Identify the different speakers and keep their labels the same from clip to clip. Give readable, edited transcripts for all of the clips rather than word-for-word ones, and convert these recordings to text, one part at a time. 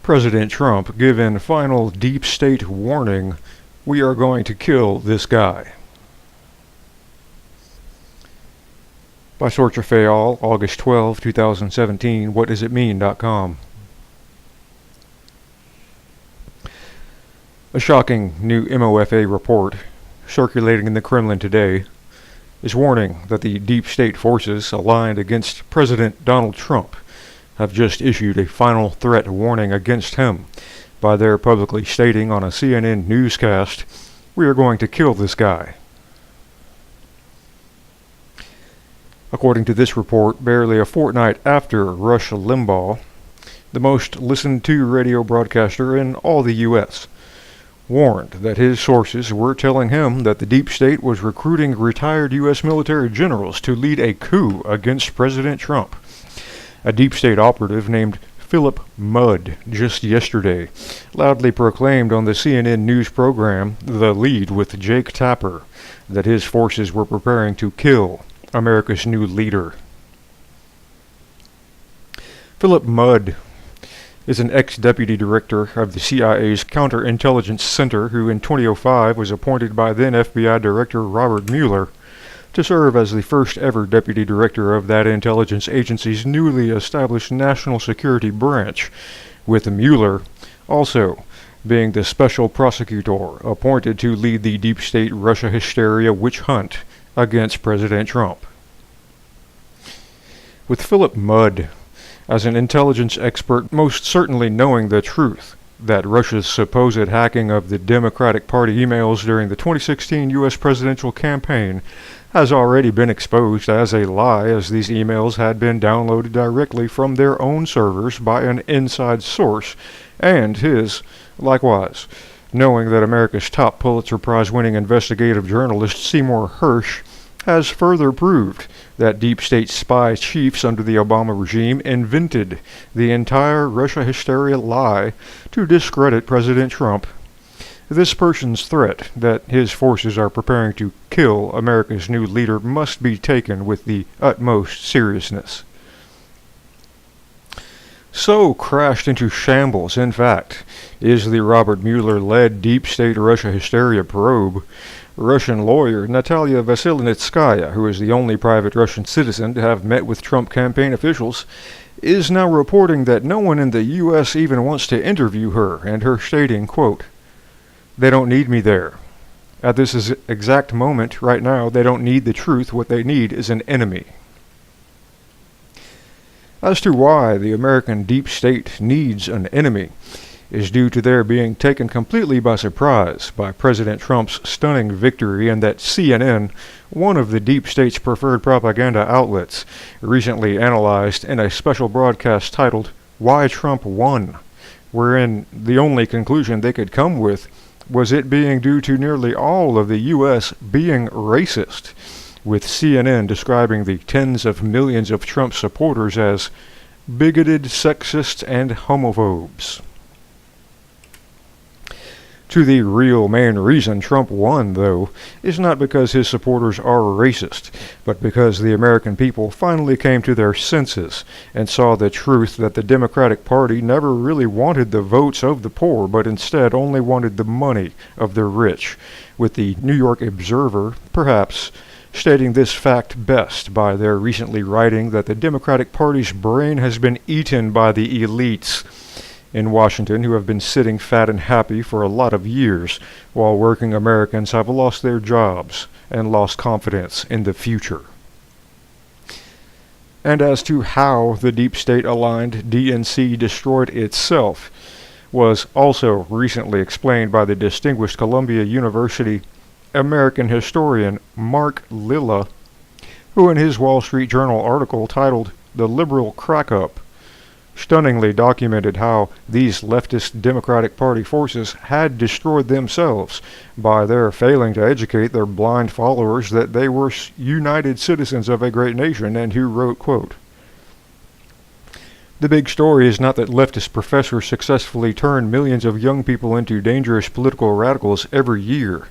Speaker 1: President Trump given final deep state warning, we are going to kill this guy. By Sorcha Faal, August 12, 2017, whatdoesitmean.com. A shocking new MOFA report circulating in the Kremlin today is warning that the deep state forces aligned against President Donald Trump have just issued a final threat warning against him by their publicly stating on a CNN newscast, "We are going to kill this guy." According to this report, barely a fortnight after Rush Limbaugh, the most listened to radio broadcaster in all the U.S., warned that his sources were telling him that the deep state was recruiting retired U.S. military generals to lead a coup against President Trump. A deep state operative named Philip Mudd just yesterday loudly proclaimed on the CNN news program The Lead with Jake Tapper that his forces were preparing to kill America's new leader. Philip Mudd is an ex-deputy director of the CIA's Counterintelligence Center who in 2005 was appointed by then FBI Director Robert Mueller to serve as the first ever deputy director of that intelligence agency's newly established national security branch, with Mueller also being the special prosecutor appointed to lead the deep state Russia hysteria witch hunt against President Trump. With Philip Mudd as an intelligence expert most certainly knowing the truth that Russia's supposed hacking of the Democratic Party emails during the 2016 U.S. presidential campaign has already been exposed as a lie, as these emails had been downloaded directly from their own servers by an inside source, and his, likewise, knowing that America's top Pulitzer Prize-winning investigative journalist Seymour Hersh has further proved that deep state spy chiefs under the Obama regime invented the entire Russia hysteria lie to discredit President Trump. This person's threat that his forces are preparing to kill America's new leader must be taken with the utmost seriousness. So crashed into shambles, in fact, is the Robert Mueller-led deep state Russia hysteria probe. Russian lawyer Natalia Vasilyevskaya, who is the only private Russian citizen to have met with Trump campaign officials, is now reporting that no one in the U.S. even wants to interview her, and her stating, quote, "They don't need me there. At this exact moment, right now, they don't need the truth. What they need is an enemy." As to why the American deep state needs an enemy is due to their being taken completely by surprise by President Trump's stunning victory, and that CNN, one of the deep state's preferred propaganda outlets, recently analyzed in a special broadcast titled "Why Trump Won," wherein the only conclusion they could come with was it being due to nearly all of the U.S. being racist, with CNN describing the tens of millions of Trump supporters as bigoted, sexist, and homophobes. To the real main reason Trump won, though, is not because his supporters are racist, but because the American people finally came to their senses and saw the truth that the Democratic Party never really wanted the votes of the poor, but instead only wanted the money of the rich, with the New York Observer, perhaps, stating this fact best by their recently writing that the Democratic Party's brain has been eaten by the elites in Washington, who have been sitting fat and happy for a lot of years, while working Americans have lost their jobs and lost confidence in the future. And as to how the deep state-aligned DNC destroyed itself was also recently explained by the distinguished Columbia University American historian Mark Lilla, who in his Wall Street Journal article titled "The Liberal Crack-Up" stunningly documented how these leftist Democratic Party forces had destroyed themselves by their failing to educate their blind followers that they were united citizens of a great nation, and who wrote, quote, "The big story is not that leftist professors successfully turn millions of young people into dangerous political radicals every year.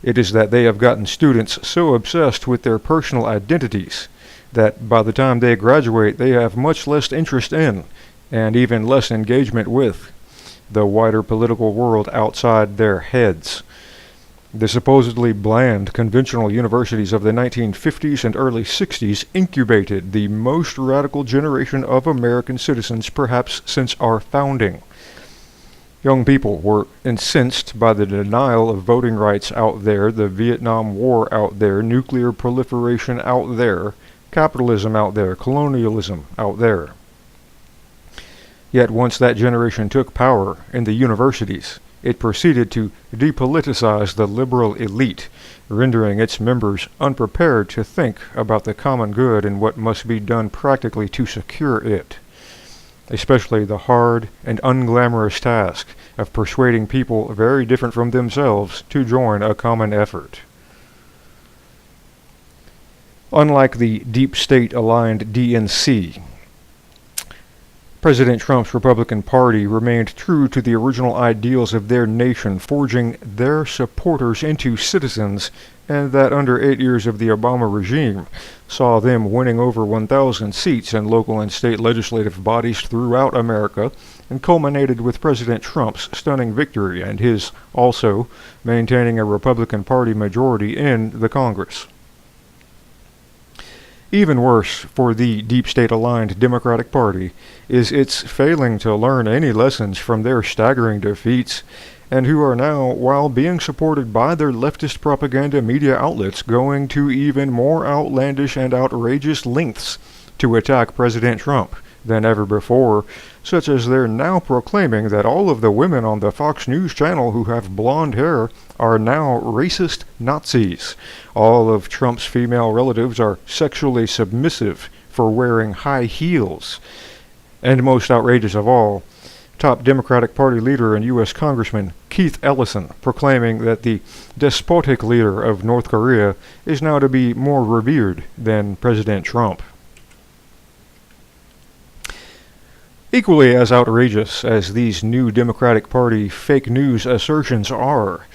Speaker 1: It is that they have gotten students so obsessed with their personal identities that by the time they graduate they have much less interest in and even less engagement with the wider political world outside their heads. The supposedly bland conventional universities of the 1950s and early 60s incubated the most radical generation of American citizens perhaps since our founding. Young people were incensed by the denial of voting rights out there, the Vietnam War out there, nuclear proliferation out there, capitalism out there, colonialism out there. Yet once that generation took power in the universities, it proceeded to depoliticize the liberal elite, rendering its members unprepared to think about the common good and what must be done practically to secure it, especially the hard and unglamorous task of persuading people very different from themselves to join a common effort. Unlike the deep state-aligned DNC, President Trump's Republican Party remained true to the original ideals of their nation, forging their supporters into citizens, and that under 8 years of the Obama regime saw them winning over 1,000 seats in local and state legislative bodies throughout America, and culminated with President Trump's stunning victory and his also maintaining a Republican Party majority in the Congress. Even worse for the deep state-aligned Democratic Party is its failing to learn any lessons from their staggering defeats, and who are now, while being supported by their leftist propaganda media outlets, going to even more outlandish and outrageous lengths to attack President Trump than ever before, such as they're now proclaiming that all of the women on the Fox News channel who have blonde hair are now racist Nazis. All of Trump's female relatives are sexually submissive for wearing high heels. And most outrageous of all, top Democratic Party leader and U.S. Congressman Keith Ellison proclaiming that the despotic leader of North Korea is now to be more revered than President Trump. Equally as outrageous as these new Democratic Party fake news assertions are,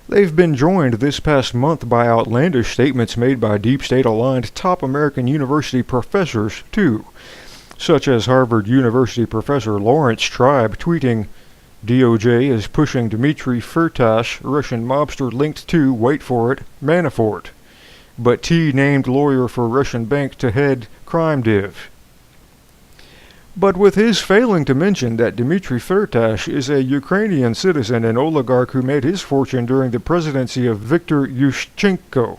Speaker 1: they've been joined this past month by outlandish statements made by deep state-aligned top American university professors, too, such as Harvard University professor Lawrence Tribe tweeting, "DOJ is pushing Dmitry Firtash, Russian mobster linked to, wait for it, Manafort, but T named lawyer for Russian bank to head crime div." But with his failing to mention that Dmitry Firtash is a Ukrainian citizen and oligarch who made his fortune during the presidency of Viktor Yushchenko,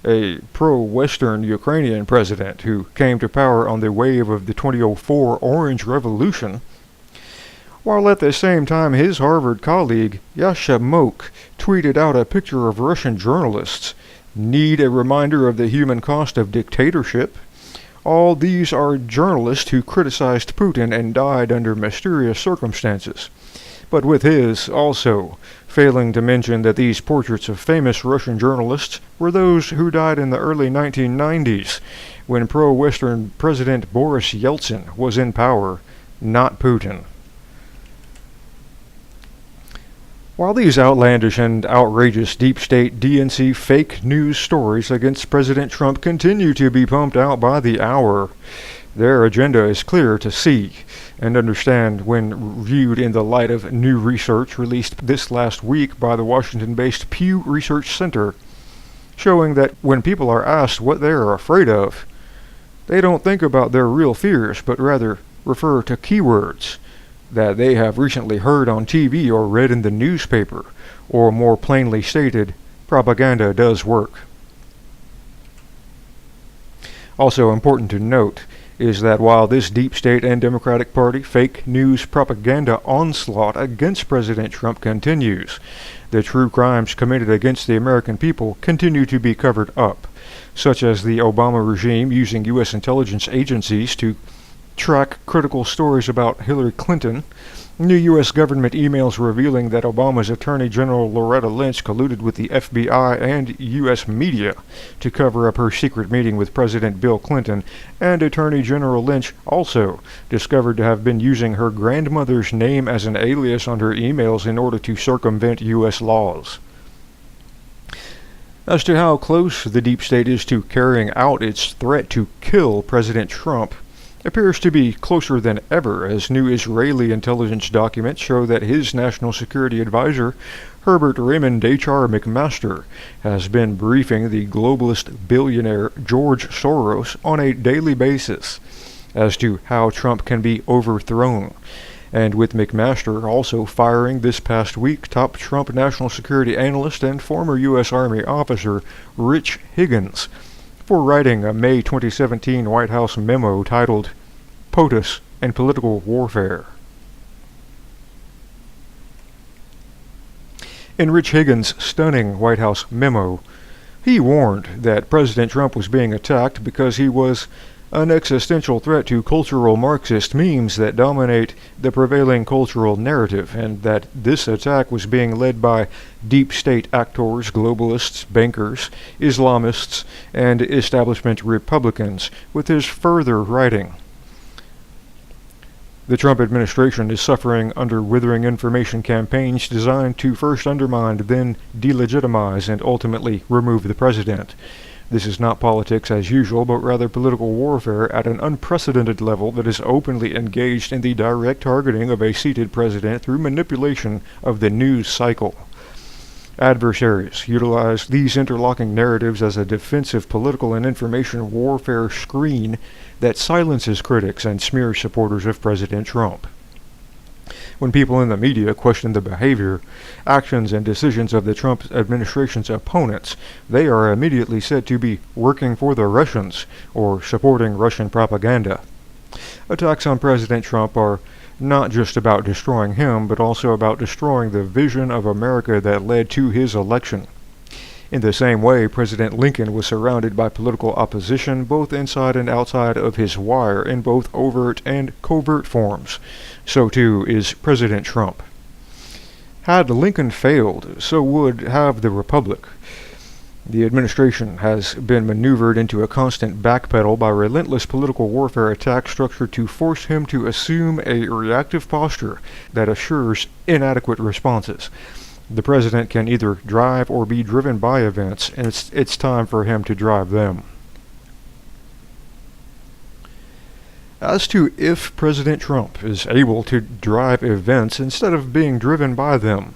Speaker 1: a pro-Western Ukrainian president who came to power on the wave of the 2004 Orange Revolution, while at the same time his Harvard colleague Yasha Mouk tweeted out a picture of Russian journalists, "Need a reminder of the human cost of dictatorship?" All these are journalists who criticized Putin and died under mysterious circumstances. But with his, also, failing to mention that these portraits of famous Russian journalists were those who died in the early 1990s, when pro-Western President Boris Yeltsin was in power, not Putin. While these outlandish and outrageous deep state DNC fake news stories against President Trump continue to be pumped out by the hour, their agenda is clear to see and understand when viewed in the light of new research released this last week by the Washington-based Pew Research Center, showing that when people are asked what they are afraid of, they don't think about their real fears, but rather refer to keywords that they have recently heard on TV or read in the newspaper, or more plainly stated, propaganda does work. Also important to note is that while this deep state and Democratic Party fake news propaganda onslaught against President Trump continues, the true crimes committed against the American people continue to be covered up, such as the Obama regime using U.S. intelligence agencies to track critical stories about Hillary Clinton, new U.S. government emails revealing that Obama's Attorney General Loretta Lynch colluded with the FBI and U.S. media to cover up her secret meeting with President Bill Clinton, and Attorney General Lynch also discovered to have been using her grandmother's name as an alias on her emails in order to circumvent U.S. laws. As to how close the deep state is to carrying out its threat to kill President Trump, appears to be closer than ever as new Israeli intelligence documents show that his national security advisor, Herbert Raymond H.R. McMaster, has been briefing the globalist billionaire George Soros on a daily basis as to how Trump can be overthrown, and with McMaster also firing this past week top Trump national security analyst and former U.S. Army officer Rich Higgins for writing a May 2017 White House memo titled POTUS and Political Warfare. In Rich Higgins' stunning White House memo, he warned that President Trump was being attacked because he was an existential threat to cultural Marxist memes that dominate the prevailing cultural narrative, and that this attack was being led by deep state actors, globalists, bankers, Islamists, and establishment Republicans, with his further writing. The Trump administration is suffering under withering information campaigns designed to first undermine, then delegitimize, and ultimately remove the president. This is not politics as usual, but rather political warfare at an unprecedented level that is openly engaged in the direct targeting of a seated president through manipulation of the news cycle. Adversaries utilize these interlocking narratives as a defensive political and information warfare screen that silences critics and smears supporters of President Trump. When people in the media question the behavior, actions, and decisions of the Trump administration's opponents, they are immediately said to be working for the Russians or supporting Russian propaganda. Attacks on President Trump are not just about destroying him, but also about destroying the vision of America that led to his election. In the same way, President Lincoln was surrounded by political opposition both inside and outside of his wire in both overt and covert forms. So too is President Trump. Had Lincoln failed, so would have the Republic. The administration has been maneuvered into a constant backpedal by relentless political warfare attacks structured to force him to assume a reactive posture that assures inadequate responses. The president can either drive or be driven by events, and it's time for him to drive them. As to if President Trump is able to drive events instead of being driven by them,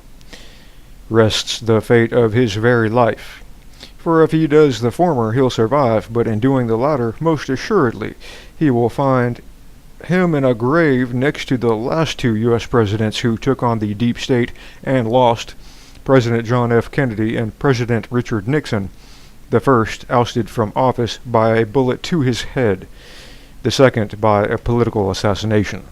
Speaker 1: rests the fate of his very life. For if he does the former, he'll survive, but in doing the latter, most assuredly, he will find him in a grave next to the last two U.S. presidents who took on the deep state and lost, President John F. Kennedy and President Richard Nixon, the first ousted from office by a bullet to his head, the second by a political assassination.